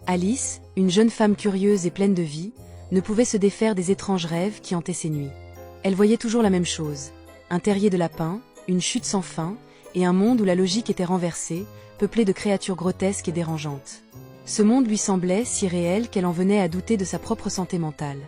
Alice, une jeune femme curieuse et pleine de vie, ne pouvait se défaire des étranges rêves qui hantaient ses nuits. Elle voyait toujours la même chose, un terrier de lapins, une chute sans fin, et un monde où la logique était renversée, peuplé de créatures grotesques et dérangeantes. Ce monde lui semblait si réel qu'elle en venait à douter de sa propre santé mentale.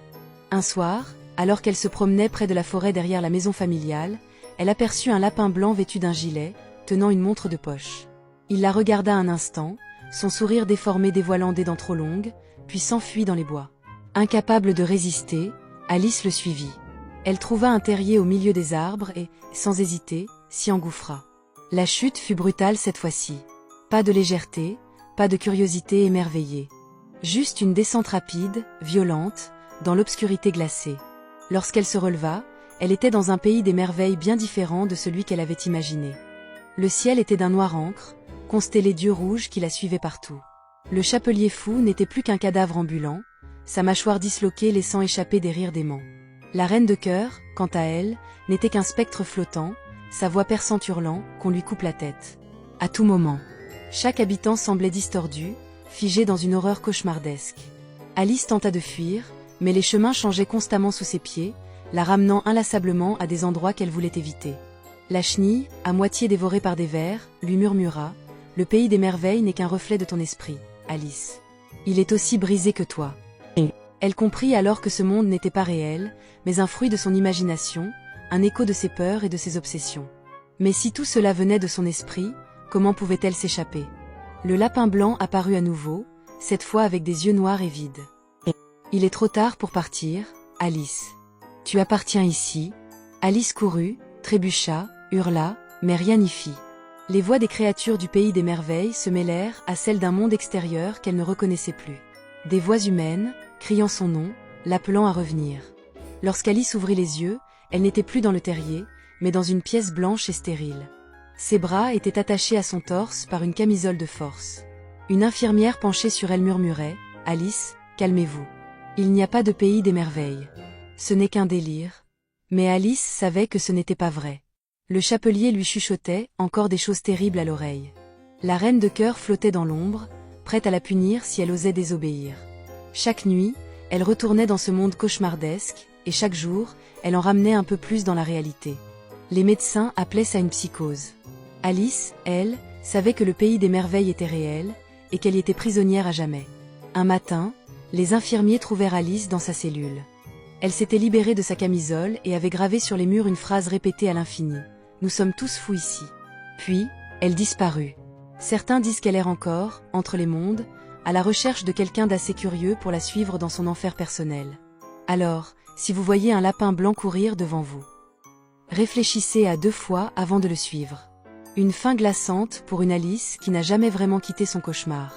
Un soir, alors qu'elle se promenait près de la forêt derrière la maison familiale, elle aperçut un lapin blanc vêtu d'un gilet, tenant une montre de poche. Il la regarda un instant, son sourire déformé dévoilant des dents trop longues, puis s'enfuit dans les bois. Incapable de résister, Alice le suivit. Elle trouva un terrier au milieu des arbres et, sans hésiter, s'y engouffra. La chute fut brutale cette fois-ci. Pas de légèreté, pas de curiosité émerveillée. Juste une descente rapide, violente, dans l'obscurité glacée. Lorsqu'elle se releva, elle était dans un pays des merveilles bien différent de celui qu'elle avait imaginé. Le ciel était d'un noir encre, constellé d'yeux rouges qui la suivaient partout. Le chapelier fou n'était plus qu'un cadavre ambulant, sa mâchoire disloquée laissant échapper des rires déments. La reine de cœur, quant à elle, n'était qu'un spectre flottant, sa voix perçante hurlant qu'on lui coupe la tête. À tout moment. Chaque habitant semblait distordu, figé dans une horreur cauchemardesque. Alice tenta de fuir, mais les chemins changeaient constamment sous ses pieds, la ramenant inlassablement à des endroits qu'elle voulait éviter. La chenille, à moitié dévorée par des vers, lui murmura « Le pays des merveilles n'est qu'un reflet de ton esprit, Alice. Il est aussi brisé que toi. » Elle comprit alors que ce monde n'était pas réel, mais un fruit de son imagination, un écho de ses peurs et de ses obsessions. Mais si tout cela venait de son esprit, comment pouvait-elle s'échapper? Le lapin blanc apparut à nouveau, cette fois avec des yeux noirs et vides. « Il est trop tard pour partir, Alice. Tu appartiens ici. » Alice courut, trébucha, hurla, mais rien n'y fit. Les voix des créatures du pays des merveilles se mêlèrent à celles d'un monde extérieur qu'elle ne reconnaissait plus. Des voix humaines, criant son nom, l'appelant à revenir. Lorsqu'Alice ouvrit les yeux, elle n'était plus dans le terrier, mais dans une pièce blanche et stérile. Ses bras étaient attachés à son torse par une camisole de force. Une infirmière penchée sur elle murmurait « Alice, calmez-vous. Il n'y a pas de pays des merveilles. Ce n'est qu'un délire. » Mais Alice savait que ce n'était pas vrai. Le chapelier lui chuchotait encore des choses terribles à l'oreille. La reine de cœur flottait dans l'ombre, prête à la punir si elle osait désobéir. Chaque nuit, elle retournait dans ce monde cauchemardesque, et chaque jour, elle en ramenait un peu plus dans la réalité. Les médecins appelaient ça une psychose. Alice, elle, savait que le pays des merveilles était réel, et qu'elle y était prisonnière à jamais. Un matin, les infirmiers trouvèrent Alice dans sa cellule. Elle s'était libérée de sa camisole et avait gravé sur les murs une phrase répétée à l'infini. « Nous sommes tous fous ici. » Puis, elle disparut. Certains disent qu'elle erre encore, entre les mondes, à la recherche de quelqu'un d'assez curieux pour la suivre dans son enfer personnel. Alors, si vous voyez un lapin blanc courir devant vous, réfléchissez à 2 fois avant de le suivre. Une fin glaçante pour une Alice qui n'a jamais vraiment quitté son cauchemar.